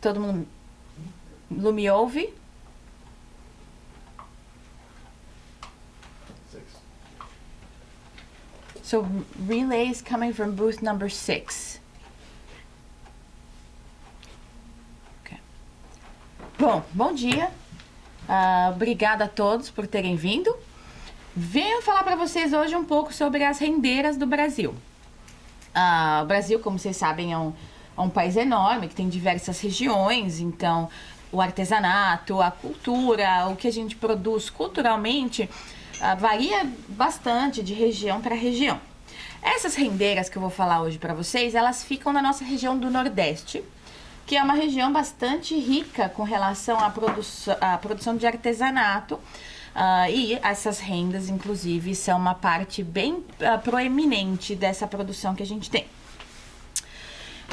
Todo mundo me ouve? So, relay is coming from booth number 6. Okay. Bom dia. Obrigada a todos por terem vindo. Venho falar para vocês hoje um pouco sobre as rendeiras do Brasil. O Brasil, como vocês sabem, é um país enorme, que tem diversas regiões, então o artesanato, a cultura, o que a gente produz culturalmente varia bastante de região para região. Essas rendeiras que eu vou falar hoje para vocês, elas ficam na nossa região do Nordeste, que é uma região bastante rica com relação à produção de artesanato, e essas rendas, inclusive, são uma parte bem proeminente dessa produção que a gente tem.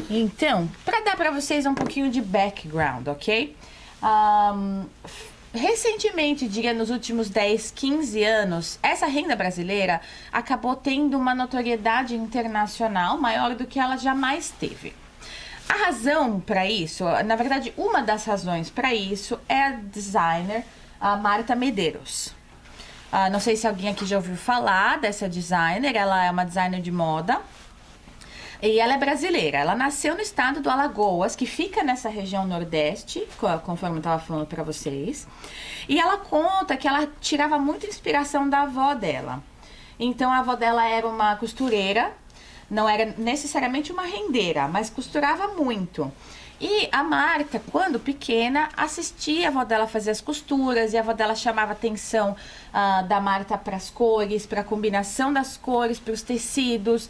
Então, para dar para vocês um pouquinho de background, ok? Recentemente, diria nos últimos 10, 15 anos, essa renda brasileira acabou tendo uma notoriedade internacional maior do que ela jamais teve. A razão para isso, na verdade, uma das razões para isso é a designer Marta Medeiros. Não sei se alguém aqui já ouviu falar dessa designer, ela é uma designer de moda. E ela é brasileira, ela nasceu no estado do Alagoas, que fica nessa região nordeste, conforme eu estava falando para vocês. E ela conta que ela tirava muita inspiração da avó dela. Então a avó dela era uma costureira, não era necessariamente uma rendeira, mas costurava muito. E a Marta, quando pequena, assistia a avó dela fazer as costuras, e a avó dela chamava a atenção da Marta para as cores, para a combinação das cores, para os tecidos,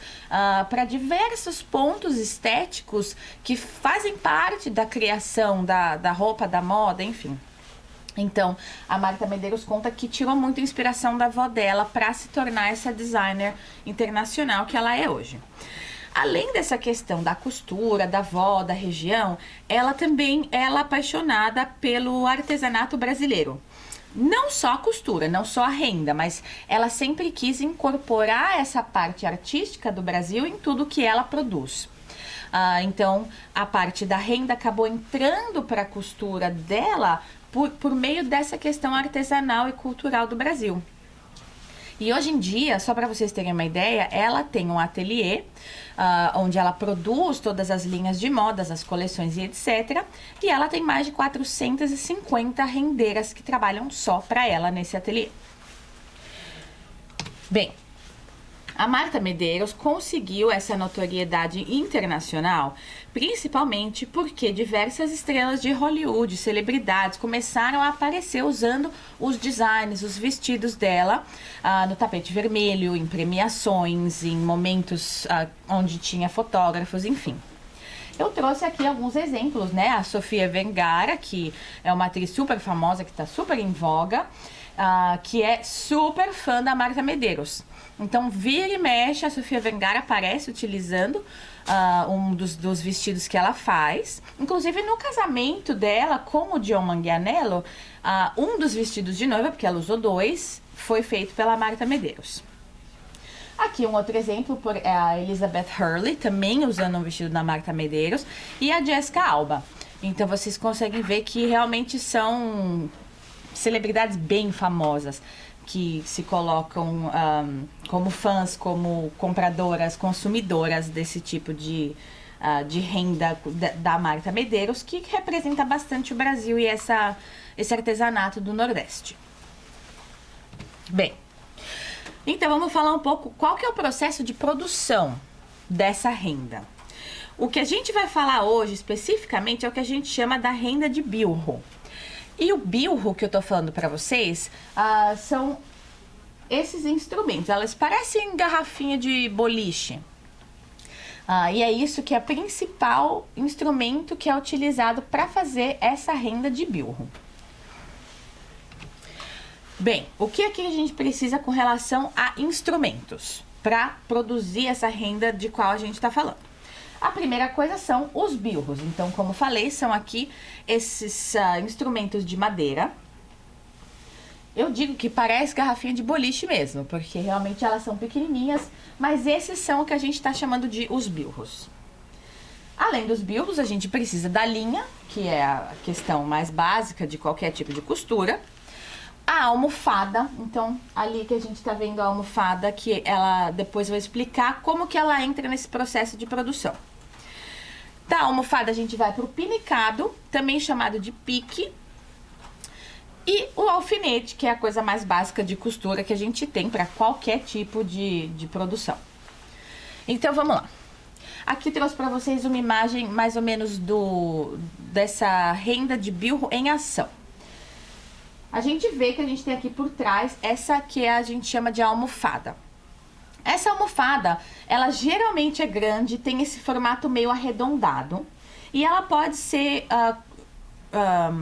para diversos pontos estéticos que fazem parte da criação da roupa, da moda, enfim. Então, a Marta Medeiros conta que tirou muita inspiração da avó dela para se tornar essa designer internacional que ela é hoje. Além dessa questão da costura, da avó, da região, ela também é apaixonada pelo artesanato brasileiro. Não só a costura, não só a renda, mas ela sempre quis incorporar essa parte artística do Brasil em tudo que ela produz. Então, a parte da renda acabou entrando para a costura dela por meio dessa questão artesanal e cultural do Brasil. E hoje em dia, só para vocês terem uma ideia, ela tem um ateliê onde ela produz todas as linhas de modas, as coleções e etc. E ela tem mais de 450 rendeiras que trabalham só para ela nesse ateliê. Bem, a Marta Medeiros conseguiu essa notoriedade internacional, principalmente porque diversas estrelas de Hollywood, celebridades, começaram a aparecer usando os designs, os vestidos dela no tapete vermelho, em premiações, em momentos onde tinha fotógrafos, enfim. Eu trouxe aqui alguns exemplos, né? A Sofia Vergara, que é uma atriz super famosa, que está super em voga, que é super fã da Marta Medeiros. Então, vira e mexe, a Sofia Vergara aparece utilizando um dos vestidos que ela faz. Inclusive, no casamento dela com o John Manganiello, um dos vestidos de noiva, porque ela usou 2, foi feito pela Marta Medeiros. Aqui um outro exemplo, a Elizabeth Hurley, também usando um vestido da Marta Medeiros, e a Jessica Alba. Então, vocês conseguem ver que realmente são celebridades bem famosas, que se colocam como fãs, como compradoras, consumidoras desse tipo de renda da Marta Medeiros, que representa bastante o Brasil e esse artesanato do Nordeste. Bem, então vamos falar um pouco qual que é o processo de produção dessa renda. O que a gente vai falar hoje especificamente é o que a gente chama da renda de bilro. E o bilro que eu tô falando para vocês são esses instrumentos. Elas parecem garrafinha de boliche. E é isso que é o principal instrumento que é utilizado para fazer essa renda de bilro. Bem, o que aqui a gente precisa com relação a instrumentos para produzir essa renda de qual a gente está falando? A primeira coisa são os bilros. Então, como falei, são aqui esses instrumentos de madeira. Eu digo que parece garrafinha de boliche mesmo, porque realmente elas são pequenininhas, mas esses são o que a gente está chamando de os bilros. Além dos bilros, a gente precisa da linha, que é a questão mais básica de qualquer tipo de costura. A almofada, então ali que a gente tá vendo a almofada, que ela depois eu vou explicar como que ela entra nesse processo de produção. Da almofada a gente vai pro pinicado, também chamado de pique. E o alfinete, que é a coisa mais básica de costura que a gente tem para qualquer tipo de produção. Então vamos lá. Aqui trouxe para vocês uma imagem mais ou menos dessa renda de bilro em ação. A gente vê que a gente tem aqui por trás essa que a gente chama de almofada. Essa almofada, ela geralmente é grande, tem esse formato meio arredondado. E ela pode ser,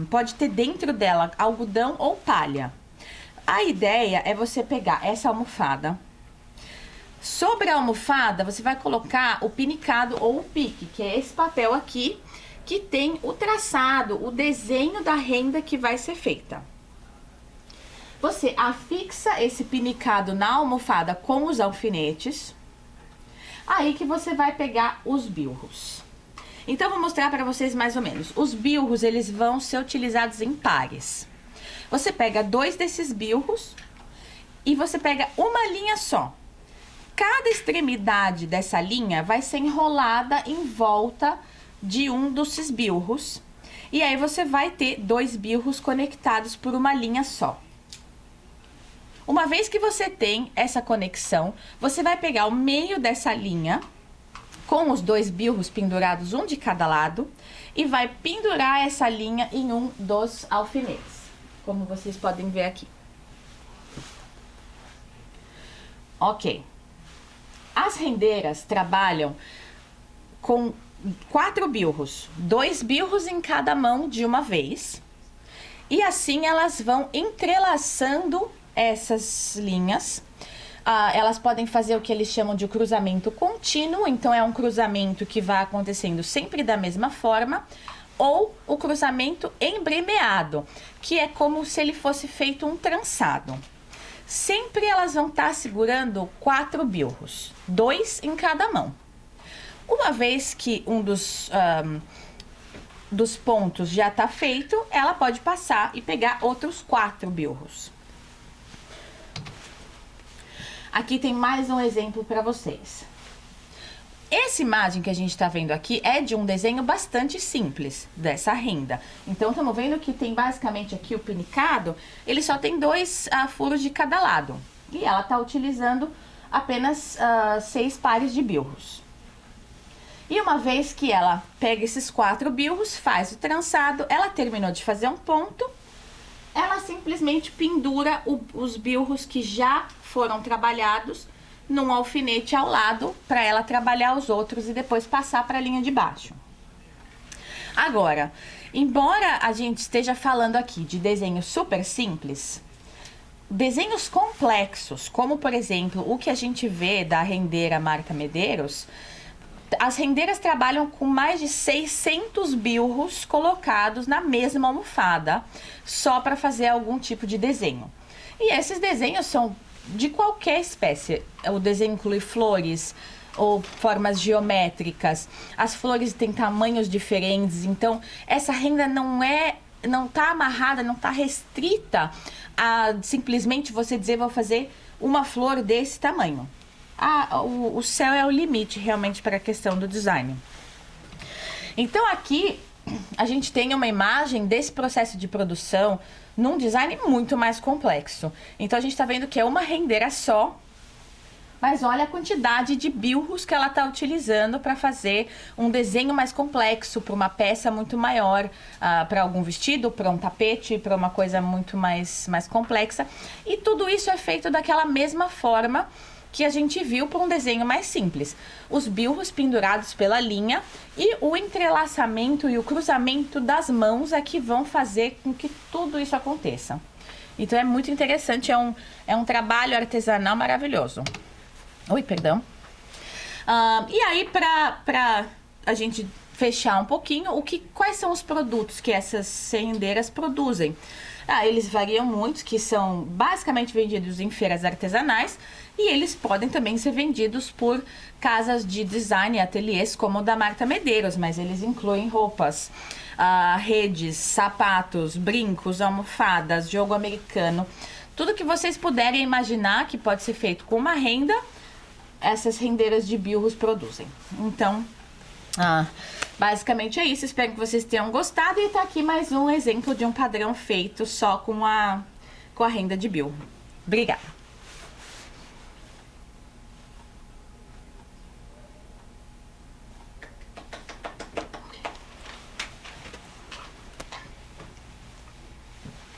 pode ter dentro dela algodão ou palha. A ideia é você pegar essa almofada. Sobre a almofada, você vai colocar o pinicado ou o pique, que é esse papel aqui, que tem o traçado, o desenho da renda que vai ser feita. Você afixa esse pinicado na almofada com os alfinetes, aí que você vai pegar os bilros. Então, vou mostrar para vocês mais ou menos. Os bilros, eles vão ser utilizados em pares. Você pega 2 desses bilros e você pega uma linha só. Cada extremidade dessa linha vai ser enrolada em volta de um desses bilros. E aí você vai ter 2 bilros conectados por uma linha só. Uma vez que você tem essa conexão, você vai pegar o meio dessa linha, com os 2 bilros pendurados, um de cada lado, e vai pendurar essa linha em um dos alfinetes, como vocês podem ver aqui. Ok. As rendeiras trabalham com 4 bilros, 2 bilros em cada mão de uma vez, e assim elas vão entrelaçando essas linhas. Elas podem fazer o que eles chamam de cruzamento contínuo, então é um cruzamento que vai acontecendo sempre da mesma forma, ou o cruzamento embremeado, que é como se ele fosse feito um trançado. Sempre elas vão estar segurando 4 bilros, 2 em cada mão. Uma vez que um dos pontos já está feito, ela pode passar e pegar outros 4 bilros. Aqui tem mais um exemplo para vocês. Essa imagem que a gente está vendo aqui é de um desenho bastante simples dessa renda. Então, estamos vendo que tem basicamente aqui o pinicado, ele só tem 2 furos de cada lado. E ela está utilizando apenas 6 pares de bilros. E uma vez que ela pega esses 4 bilros, faz o trançado, ela terminou de fazer um ponto, ela simplesmente pendura os bilros que já foram trabalhados num alfinete ao lado para ela trabalhar os outros e depois passar para a linha de baixo. Agora, embora a gente esteja falando aqui de desenhos super simples, desenhos complexos, como por exemplo o que a gente vê da rendeira marca Medeiros, as rendeiras trabalham com mais de 600 bilros colocados na mesma almofada, só para fazer algum tipo de desenho. E esses desenhos são de qualquer espécie. O desenho inclui flores ou formas geométricas. As flores têm tamanhos diferentes, então essa renda não está amarrada, não está restrita a simplesmente você dizer vou fazer uma flor desse tamanho. O céu é o limite realmente para a questão do design. Então aqui a gente tem uma imagem desse processo de produção num design muito mais complexo. Então a gente está vendo que é uma rendeira só, mas olha a quantidade de bilros que ela está utilizando para fazer um desenho mais complexo, para uma peça muito maior, para algum vestido, para um tapete, para uma coisa muito mais complexa. E tudo isso é feito daquela mesma forma que a gente viu para um desenho mais simples. Os bilros pendurados pela linha e o entrelaçamento e o cruzamento das mãos é que vão fazer com que tudo isso aconteça. Então é muito interessante, é um trabalho artesanal maravilhoso. Oi, perdão. E aí, para a gente fechar um pouquinho, quais são os produtos que essas rendeiras produzem? Eles variam muito, que são basicamente vendidos em feiras artesanais, e eles podem também ser vendidos por casas de design e ateliês como o da Marta Medeiros, mas eles incluem roupas, redes, sapatos, brincos, almofadas, jogo americano, tudo que vocês puderem imaginar que pode ser feito com uma renda, essas rendeiras de Billroos produzem. Então, basicamente é isso. Espero que vocês tenham gostado. E tá aqui mais um exemplo de um padrão feito só com a renda de Billroos. Obrigada!